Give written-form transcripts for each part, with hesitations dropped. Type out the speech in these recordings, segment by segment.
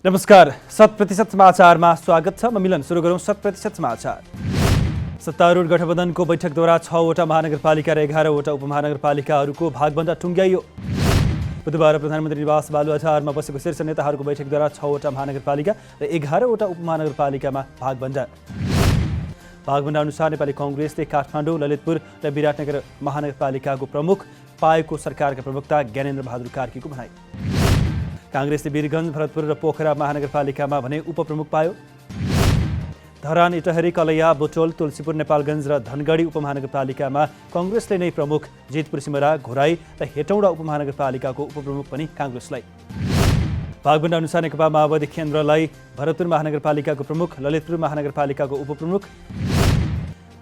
नमस्कार, 100% समाचारमा स्वागत छ। म मिलन। सुरु गरौँ 100% समाचार। सत्तारूढ गठबन्धनको बैठकद्वारा 6वटा महानगरपालिका र 11वटा उपमहानगरपालिकाहरूको भागभण्डा टुङ्ग्याइयो। बुधबार प्रधानमन्त्री निवास बालुवाटारमा बसेको शीर्ष नेताहरूको बैठकद्वारा 6वटा महानगरपालिका र 11वटा उपमहानगरपालिकामा भागभण्डा अनुसार नेपाली काङ्ग्रेसले काठमाडौँ, ललितपुर र विराटनगर महानगरपालिकाको प्रमुख पाएको सरकारका प्रवक्ता ज्ञानेन्द्र बहादुर कार्कीको भनाइ। काङ्ग्रेसले वीरगञ्ज, भरतपुर र पोखरा महानगरपालिकामा भने उपप्रमुख पायो। धरान, इटहरी, कलैया, बुटोल, तुलसीपुर, नेपालगञ्ज र धनगढी उपमहानगरपालिकामा काङ्ग्रेसले नै प्रमुख, जितपुर, सिमरा, घोराई र हेटौँडा उपमहानगरपालिकाको उपप्रमुख पनि काङ्ग्रेसलाई। भागभण्डा अनुसार नेकपा माओवादी केन्द्रलाई भरतपुर महानगरपालिकाको प्रमुख, ललितपुर महानगरपालिकाको उपप्रमुख,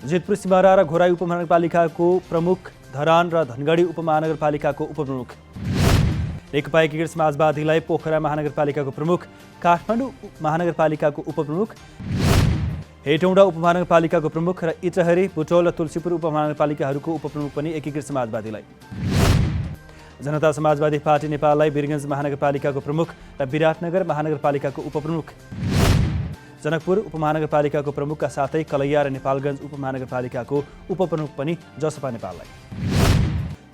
जितपुर, सिमरा र घोराई उपमहानगरपालिकाको प्रमुख, धरान र धनगढी उपमहानगरपालिकाको उपप्रमुख। नेकपा एकीकृत समाजवादीलाई पोखरा महानगरपालिकाको प्रमुख, काठमाडौँ महानगरपालिकाको उपप्रमुख, हेटौँडा उपमहानगरपालिकाको प्रमुख र इटहरी, बुटोल र तुलसीपुर उपमहानगरपालिकाहरूको उपप्रमुख पनि एकीकृत समाजवादीलाई। जनता समाजवादी पार्टी नेपाललाई वीरगञ्ज महानगरपालिकाको प्रमुख र विराटनगर महानगरपालिकाको उपप्रमुख, जनकपुर उपमहानगरपालिकाको प्रमुखका साथै कलैया र नेपालगञ्ज उपमहानगरपालिकाको उपप्रमुख पनि जसपा नेपाललाई।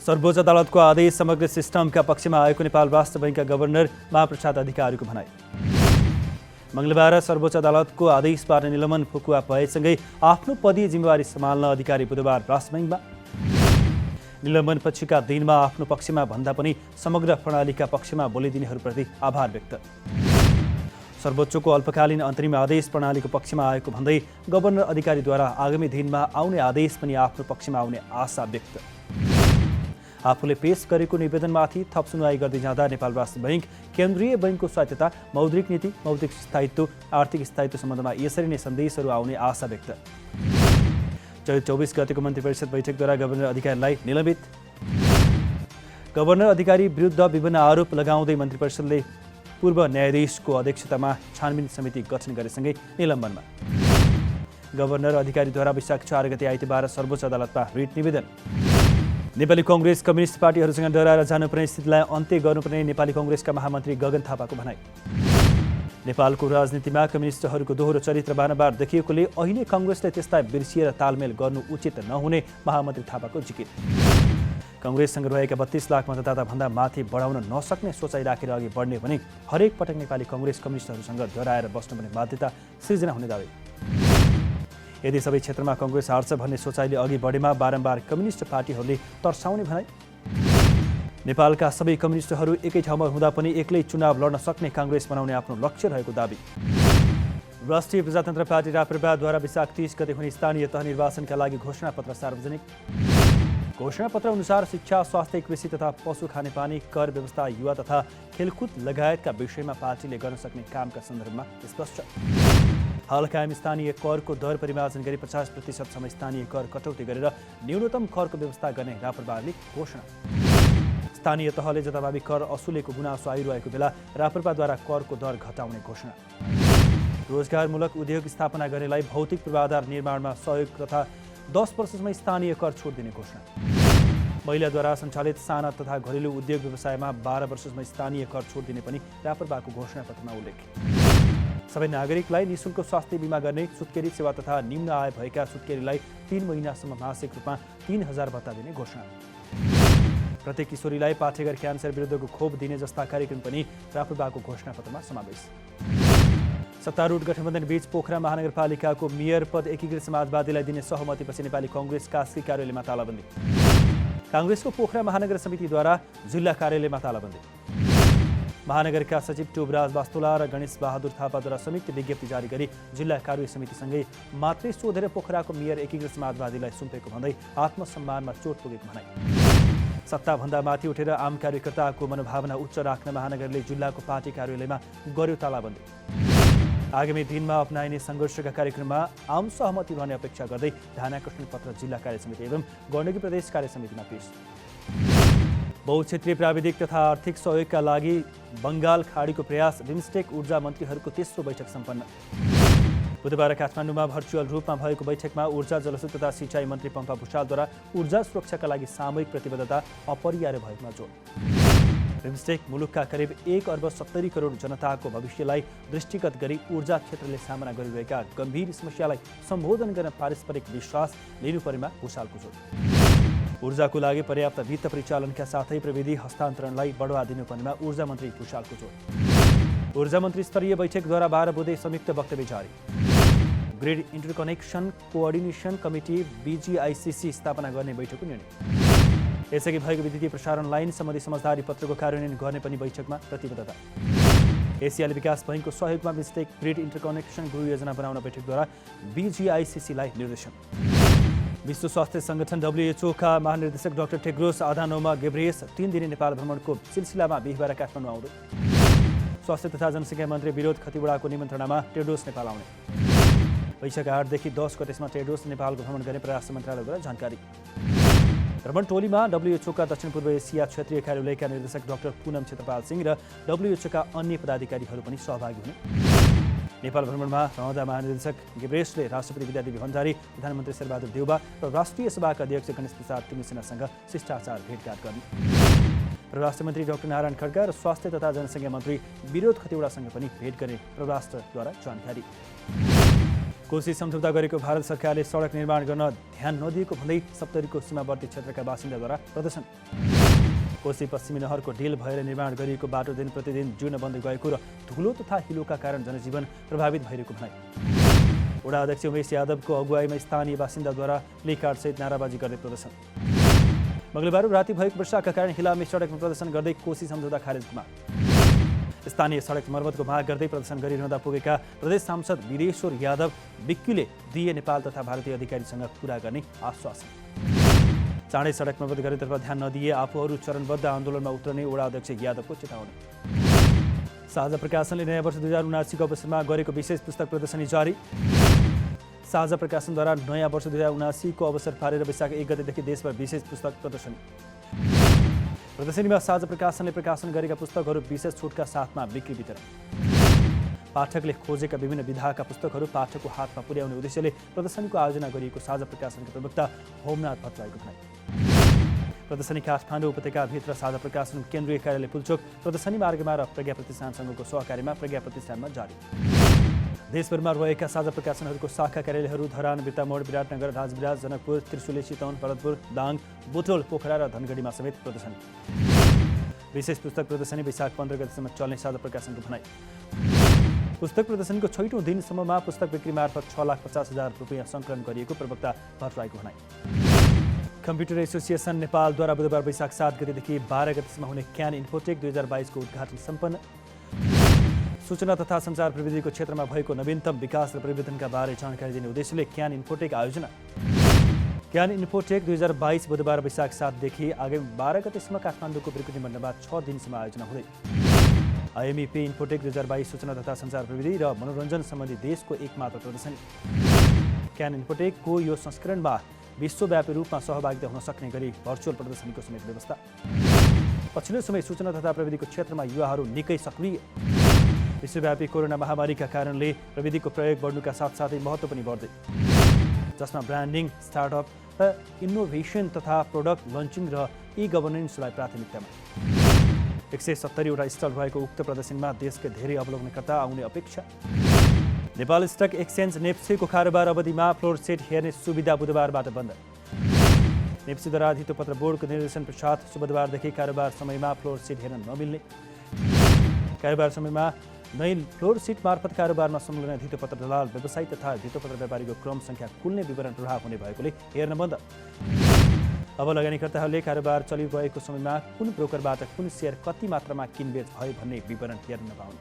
सर्वोच्च अदालतको आदेश समग्र सिस्टमका पक्षमा आएको नेपाल राष्ट्र बैङ्कका गभर्नर महाप्रसाद अधिकारीको भनाइ। मङ्गलबार सर्वोच्च अदालतको आदेशबाट निलम्बन फुकुवा भएसँगै आफ्नो पदीय जिम्मेवारी सम्हाल्न अधिकारी बुधबार राष्ट्र बैङ्कमा। निलम्बन पछिका दिनमा आफ्नो पक्षमा भन्दा पनि समग्र प्रणालीका पक्षमा बोलिदिनेहरूप्रति आभार व्यक्त। सर्वोच्चको अल्पकालीन अन्तरिम आदेश प्रणालीको पक्षमा आएको भन्दै गभर्नर अधिकारीद्वारा आगामी दिनमा आउने आदेश पनि आफ्नो पक्षमा आउने आशा व्यक्त। आफूले पेश गरेको निवेदनमाथि थप सुनवाई गर्दै जाँदा नेपाल राष्ट्र बैङ्क केन्द्रीय बैङ्कको स्वायत्तता, मौद्रिक नीति, मौद्रिक स्थायित्व, आर्थिक स्थायित्व सम्बन्धमा यसरी नै सन्देशहरू आउने आशा व्यक्त। चैत 24 गतेको मन्त्री परिषद बैठकद्वारा गभर्नर अधिकारीलाई निलम्बित। गभर्नर अधिकारी विरुद्ध विभिन्न आरोप लगाउँदै मन्त्री परिषदले पूर्व न्यायाधीशको अध्यक्षतामा छानबिन समिति गठन गरेसँगै निलम्बनमा। गभर्नर अधिकारीद्वारा वैशाख 4 गते आइतबार सर्वोच्च अदालतमा रिट निवेदन। नेपाली काङ्ग्रेस कम्युनिस्ट पार्टीहरूसँग डराएर जानुपर्ने स्थितिलाई अन्त्य गर्नुपर्ने नेपाली काङ्ग्रेसका महामन्त्री गगन थापाको भनाइ। नेपालको राजनीतिमा कम्युनिस्टहरूको दोहोरो चरित्र बारम्बार देखिएकोले अहिले काङ्ग्रेसले त्यसलाई बिर्सिएर तालमेल गर्नु उचित नहुने महामन्त्री थापाको जिकिर। काङ्ग्रेससँग रहेका 32 लाख मतदाताभन्दा माथि बढाउन नसक्ने सोचाइ राखेर अघि बढ्ने भने हरेक पटक नेपाली काङ्ग्रेस कम्युनिस्टहरूसँग डराएर बस्नुपर्ने बाध्यता सिर्जना हुने दावी। यदि सबै क्षेत्रमा काङ्ग्रेस हार्छ भन्ने सोचाइले अघि बढेमा बारम्बार कम्युनिस्ट पार्टीहरूले तर्साउने भनाइ। नेपालका सबै कम्युनिस्टहरू एकै ठाउँमा हुँदा पनि एक्लै चुनाव लड्न सक्ने काङ्ग्रेस बनाउने आफ्नो लक्ष्य रहेको दावी। राष्ट्रिय प्रजातन्त्र पार्टी राप्रपाद्वारा वैशाख 30 गते हुने स्थानीय तह निर्वाचनका लागि घोषणापत्र सार्वजनिक। घोषणापत्र अनुसार शिक्षा, स्वास्थ्य, कृषि तथा पशु, खानेपानी, कर व्यवस्था, युवा तथा खेलकुद लगायतका विषयमा पार्टीले गर्न सक्ने कामका सन्दर्भमा स्पष्ट। हाल कायम स्थानीय करको दर परिमार्जन गरी 50% स्थानीय कर कटौती गरेर न्यूनतम करको व्यवस्था गर्ने राप्रपाले घोषणा। स्थानीय तहले जताभावी कर असुलेको गुनासो आइरहेको बेला राप्रपाद्वारा करको दर घटाउने घोषणा। रोजगारमूलक उद्योग स्थापना गर्नेलाई भौतिक पूर्वाधार निर्माणमा सहयोग तथा 10% स्थानीय कर छुट दिने घोषणा। महिलाद्वारा सञ्चालित साना तथा घरेलु उद्योग व्यवसायमा 12% स्थानीय कर छुट दिने पनि राप्रपाको घोषणापत्रमा उल्लेख। सबै नागरिकलाई निःशुल्क स्वास्थ्य बिमा गर्ने, सुत्केरी सेवा तथा निम्न आय भएका सुत्केरीलाई 3 महिनासम्म मासिक रूपमा 3000 भत्ता दिने घोषणा। प्रत्येक किशोरीलाई पाठेघर क्यान्सर विरुद्धको खोप दिने जस्ता कार्यक्रम पनि राप्रपाको घोषणापत्रमा समावेश। सत्तारूढ गठबन्धन बीच पोखरा महानगरपालिकाको मेयर पद एकीकृत समाजवादीलाई दिने सहमतिपछि नेपाली काङ्ग्रेस कास्की कार्यालयमा तालाबन्दी। काङ्ग्रेसको पोखरा महानगर समितिद्वारा जिल्ला कार्यालयमा तालाबन्दी। महानगरका सचिव टोबराज वास्तोला र गणेश बहादुर थापाद्वारा संयुक्त विज्ञप्ति जारी गरी जिल्ला कार्य समितिसँगै मात्रै सोधेर पोखराको मेयर एकीकृत समाजवादीलाई सुम्पेको भन्दै आत्मसम्मानमा चोट पुगेको भनाइ। सत्ताभन्दा माथि उठेर आम कार्यकर्ताको मनोभावना उच्च राख्न महानगरले जिल्लाको पार्टी कार्यालयमा गर्यो तालाबन्दी। आगामी दिनमा अपनाइने सङ्घर्षका कार्यक्रममा आम सहमति रहने अपेक्षा गर्दै ध्यानाकर्षण पत्र जिल्ला कार्य समिति एवं गण्डकी प्रदेश कार्य समितिमा पेश। बहुक्षेत्रीय प्राविधिक तथा आर्थिक सहयोगका लागि बङ्गाल खाडीको प्रयास बिमस्टेक ऊर्जा मन्त्रीहरूको तेस्रो बैठक सम्पन्न। बुधबार काठमाडौँमा भर्चुअल रूपमा भएको बैठकमा ऊर्जा, जलस्रोत तथा सिँचाइ मन्त्री पम्पा भुषालद्वारा ऊर्जा सुरक्षाका लागि सामूहिक प्रतिबद्धता अपरिहार्य भएकोमा जोड। बिमस्टेक मुलुकका करिब 1 अर्ब 70 करोड जनताको भविष्यलाई दृष्टिगत गरी ऊर्जा क्षेत्रले सामना गरिरहेका गम्भीर समस्यालाई सम्बोधन गर्न पारस्परिक विश्वास लिनुपर्नेमा भुषालको जोड। ऊर्जाको लागि पर्याप्त वित्त परिचालनका साथै प्रविधि हस्तान्तरणलाई बढावा दिनुपर्नेमा ऊर्जा मन्त्री भुषालको जोड। ऊर्जा मन्त्री स्तरीय बैठकद्वारा 12 बुँदे संयुक्त वक्तव्य जारी। ग्रिड इन्टरकनेक्सन कोअर्डिनेसन कमिटी BGICC स्थापना गर्ने बैठकको निर्णय। यसअघि भएको विद्युतीय प्रसारण लाइन सम्बन्धी समझदारी पत्रको कार्यान्वयन गर्ने पनि बैठकमा प्रतिबद्धता। एसियाली विकास बैङ्कको सहयोगमा बिमस्टेक ग्रिड इन्टरकनेक्सन गृह योजना बनाउन बैठकद्वारा BGICCलाई निर्देशन। विश्व स्वास्थ्य सङ्गठन WHO का महानिर्देशक डाक्टर टेड्रोस अधानोम घेब्रेयेसस 3 दिने नेपाल भ्रमणको सिलसिलामा बिहीबार काठमाडौँ आउँदै। स्वास्थ्य तथा जनसङ्ख्या मन्त्री विनोद खतिवडाको निमन्त्रणामा टेड्रोस नेपाल आउने। वैशाख 8 देखि 10 गतेसम्म टेड्रोस नेपालको भ्रमण गर्ने परराष्ट्र मन्त्रालयद्वारा जानकारी। भ्रमण टोलीमा WHO का दक्षिण पूर्व एसिया क्षेत्रीय कार्यालयका निर्देशक डाक्टर पुनम क्षेत्रपाल सिंह र WHO का अन्य पदाधिकारीहरू पनि सहभागी हुने। नेपाल भ्रमणमा रहँदा महानिर्देशक घेब्रेयेससले राष्ट्रपति विद्यादेवी भण्डारी, प्रधानमन्त्री शेरबहादुर देउबा र राष्ट्रिय सभाका अध्यक्ष गणेश प्रसाद तिमसेनासँग शिष्टाचार भेटघाट गर्ने। परराष्ट्र मन्त्री डाक्टर नारायण खड्का र स्वास्थ्य तथा जनसङ्ख्या मन्त्री विनोद खतिवडासँग पनि भेट गर्ने परराष्ट्रद्वारा जानकारी। कोशी सम्झौता गरेको भारत सरकारले सडक निर्माण गर्न ध्यान नदिएको भन्दै सप्तरीको सीमावर्ती क्षेत्रका बासिन्दाद्वारा प्रदर्शन। कोशी पश्चिमी नहरको ढिल भएर निर्माण गरिएको बाटो दिन प्रतिदिन जीर्ण बन्दै गएको र धुलो तथा हिलोका कारण जनजीवन प्रभावित भइरहेको भनाइ। वडा अध्यक्ष उमेश यादवको अगुवाईमा स्थानीय बासिन्दाद्वारा प्लेकार्डसहित नाराबाजी गर्ने प्रदर्शन। मंगलबार राति भएको वर्षाका कारण हिलामी सडकमा प्रदर्शन गर्दै कोशी सम्झौता खारेजमा। स्थानीय सडक मर्मतको माग गर्दै प्रदर्शन गरिरहँदा पुगेका प्रदेश सांसद वीरेश्वर यादव विक्कीले दिए नेपाल तथा भारतीय अधिकारीसँग कुरा गर्ने आश्वासन। चाँडै सडक मर्मत गर्नेतर्फ ध्यान नदिए आफूहरू चरणबद्ध आन्दोलनमा उत्रने वडा अध्यक्ष यादवको चेतावनी। साझा प्रकाशनले नयाँ वर्ष 2079 को अवसरमा गरेको विशेष पुस्तक प्रदर्शनी जारी। साझा प्रकाशनद्वारा नयाँ वर्ष 2079 को अवसर पारेर वैशाख 1 गतेदेखि देशभर विशेष पुस्तक प्रदर्शनी। प्रदर्शनीमा साझा प्रकाशनले प्रकाशन गरेका पुस्तकहरू विशेष छुटका साथमा बिक्री वितरण। पाठकले खोजेका विभिन्न विधाका पुस्तकहरू पाठकको हातमा पुर्याउने उद्देश्यले प्रदर्शनीको आयोजना गरिएको साझा प्रकाशनका प्रवक्ता होमनाथ भट्टराईको भनाइ। प्रदर्शनी काठमाडौँ उपत्यकाभित्र साझा प्रकाशन केन्द्रीय कार्यालय पुल्चोक, प्रदर्शनी मार्गमा र प्रज्ञा प्रतिष्ठानसँगको सहकार्यमा प्रज्ञा प्रतिष्ठानमा जारी। देशभरमा रहेका साझा प्रकाशनहरूको शाखा कार्यालयहरू धरान, बिर्तामोड, विराटनगर, राजविराज, जनकपुर, त्रिशुली, चितवन, भरतपुर, दाङ, बुटोल, पोखरा र धनगढीमा समेत प्रदर्शनी। विशेष पुस्तक प्रदर्शनी वैशाख 15 गतेसम्म चल्ने साझा प्रकाशनको भनाइ। पुस्तक प्रदर्शनीको 6औं दिनसम्ममा पुस्तक बिक्री मार्फत 6,50,000 रुपियाँ सङ्कलन गरिएको प्रवक्ता भट्टराईको भनाइ। कम्प्युटर एसोसिएसन नेपालद्वारा बुधबार वैशाख 7 गतेदेखि 12 गतेसम्म हुने क्यान इन्फोटेक 2022 को उद्घाटन सम्पन्न। सूचना तथा सञ्चार प्रविधिको क्षेत्रमा भएको नवीनतम विकास र परिवर्तनका बारे जानकारी दिने उद्देश्यले क्यान इन्फोटेक आयोजना। क्यान इन्फोटेक 2022 बुधबार वैशाख 7 देखि आगामी 12 गतेसम्म काठमाडौँको ब्रिकुटी मण्डपमा 6 दिनसम्म आयोजना हुँदै। IMEP इन्फोटेक 2022 सूचना तथा सञ्चार प्रविधि र मनोरञ्जन सम्बन्धी देशको एकमात्र प्रदर्शनी। क्यान इन्फोटेकको यो संस्करणमा विश्वव्यापी रूपमा सहभागिता हुन सक्ने गरी भर्चुअल प्रदर्शनीको समेत व्यवस्था। पछिल्लो समय सूचना तथा प्रविधिको क्षेत्रमा युवाहरू निकै सक्रिय। विश्वव्यापी कोरोना महामारीका कारणले प्रविधिको प्रयोग बढ्नुका साथसाथै महत्त्व पनि बढ्दै, जसमा ब्रान्डिङ, स्टार्टअप र इनोभेसन तथा प्रोडक्ट लन्चिङ र ई-गभर्नेन्सलाई प्राथमिकतामा। 170 वटा स्टल रहेको उक्त प्रदर्शनीमा देशका धेरै अवलोकनकर्ता आउने अपेक्षा। नेपाल स्टक एक्सचेन्ज नेप्सेको कारोबार अवधिमा फ्लोर सेट हेर्ने सुविधा बुधबारबाट बन्द। नेप्सेद्वारा धितोपत्र बोर्डको निर्देशन पश्चात बुधबारदेखि कारोबार समयमा फ्लोर सेट हेर्न नमिल्ने। कारोबार समयमा नै फ्लोर सिट मार्फत कारोबारमा संलग्न धितोपत्र दलाल व्यवसायी तथा धितोपत्र व्यापारीको क्रम सङ्ख्या खुल्ने विवरण प्रभाव हुने भएकोले हेर्न बन्द। अब लगानीकर्ताहरूले कारोबार चलिरहेको समयमा कुन ब्रोकरबाट कुन सेयर कति मात्रामा किनबेच भयो भन्ने विवरण हेर्न नपाउने।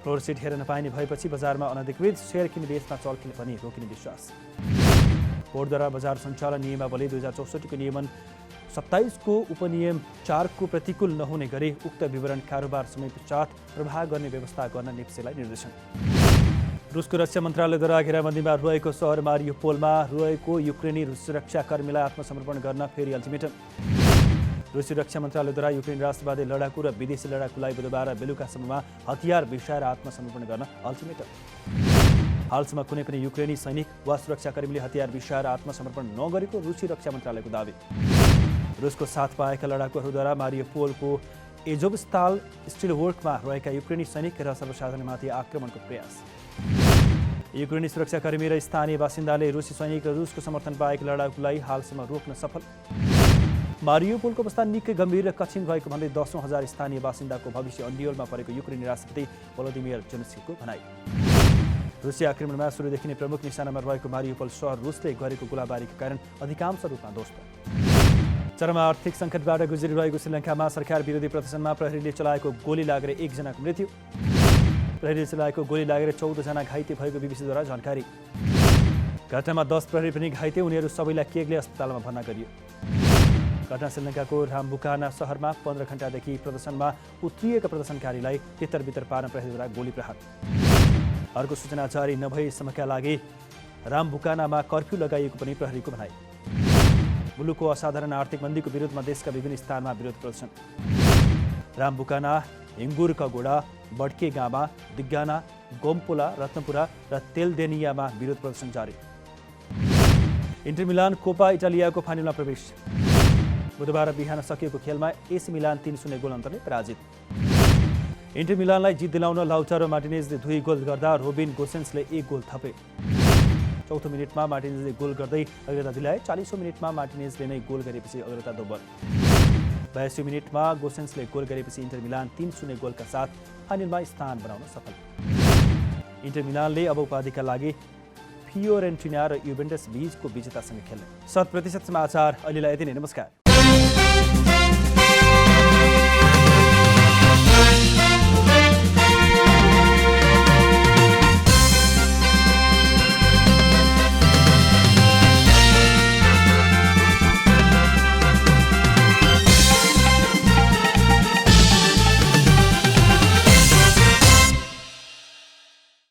फ्लोर सिट हेर्न नपाइने भएपछि बजारमा अनधिकृत सेयर किनबेचमा चलखेल पनि रोकिने विश्वास। बोर्डद्वारा बजार सञ्चालन नियमावली 2064 को नियमन 27 को उपनियम 4 को प्रतिकूल नहुने गरी उक्त विवरण कारोबार समय पश्चात प्रवाह गर्ने व्यवस्था गर्न नेप्सेलाई निर्देशन। रुसको रक्षा मन्त्रालयद्वारा घेराबन्दीमा रहेको सहर मारियोपोलमा रहेको युक्रेनी सुरक्षाकर्मीलाई आत्मसमर्पण गर्न फेरि अल्टिमेटम। रुसी रक्षा मन्त्रालयद्वारा युक्रेन राष्ट्रवादी लडाकु र विदेशी लडाकुलाई बुधबार बेलुकासम्ममा हतियार बिसाएर आत्मसमर्पण गर्न अल्टिमेटम। हालसम्म कुनै पनि युक्रेनी सैनिक वा सुरक्षाकर्मीले हतियार बिसाएर आत्मसमर्पण नगरेको रुसी रक्षा मन्त्रालयको दावी। रुसको साथ पाएका लडाकुहरूद्वारा मारियोपोलको एजोभस्ताल स्टिल वर्कमा रहेका युक्रेनी सैनिक र सर्वसाधारणमाथि आक्रमणको प्रयास। युक्रेनी सुरक्षाकर्मी र स्थानीय बासिन्दाले रुसी सैनिक र रुसको समर्थन पाएका लडाकुलाई हालसम्म रोक्न सफल। मारियोपोलको अवस्था निकै गम्भीर र कठिन भएको भन्दै 10,000 स्थानीय बासिन्दाको भविष्य अन्डियोलमा परेको युक्रेनी राष्ट्रपति भोलोदिमिर जेलेन्स्कीको भनाई। रुसी आक्रमणमा सुरुदेखि नै प्रमुख निशानामा रहेको मारियोपोल सहर रुसले गरेको गोलाबारीका कारण अधिकांश रूपमा ध्वस्त। चरम आर्थिक सङ्कटबाट गुज्रिरहेको श्रीलङ्कामा सरकार विरोधी प्रदर्शनमा प्रहरीले चलाएको गोली लागेर 1 जनाको मृत्यु। प्रहरीले चलाएको गोली लागेर 14 जना घाइते भएको बीबीसीद्वारा जानकारी। घटनामा 10 प्रहरी पनि घाइते, उनीहरू सबैलाई केगले अस्पतालमा भर्ना गरियो। घटना श्रीलङ्काको रामबुकाना सहरमा 15 घण्टादेखि प्रदर्शनमा उत्रिएका प्रदर्शनकारीलाई तितर-बितर पार्न प्रहरीद्वारा गोली प्रहार। अर्को सूचना जारी नभएसम्मका लागि रामबुकानामा कर्फ्यू लगाइएको पनि प्रहरीको भनाई। मुलुकको असाधारण आर्थिक मन्दीको विरुद्धमा देशका विभिन्न स्थानमा विरोध प्रदर्शन। रामबुकाना, हिङ्गुरकगोडा, बड्केगामा, दिग्गाना, गोम्पोला, रत्नपुरा र तेलदेनियामा विरोध प्रदर्शन जारी। इन्टर मिलान कोपा इटालियाको फाइनलमा प्रवेश। बुधबार बिहान सकिएको खेलमा एसी मिलान 3-0 गोल अन्तरले पराजित। इन्टर मिलानलाई जित दिलाउन लाउटारो मार्टिनेजले 2 गोल गर्दा रोबिन गोसेन्सले 1 गोल थपे। 4औं मिनेटमा मार्टिनेजले गोल गर्दै अग्रता दिलाए। 40औं मिनेटमा मार्टिनेजले नै गोल गरेपछि अग्रता दोब्बर। 82औं मिनेटमा गोसेन्सले गोल गरेपछि इन्टर मिलान 3-0 गोलका साथ फाइनलमा स्थान बनाउन सफल। इन्टर मिलानले अब उपाधिका लागि फियोरेन्टिना र युभेन्टस बीचको विजेतासँग खेल्ने। 100% समाचार अहिलेलाई यति नै। नमस्कार।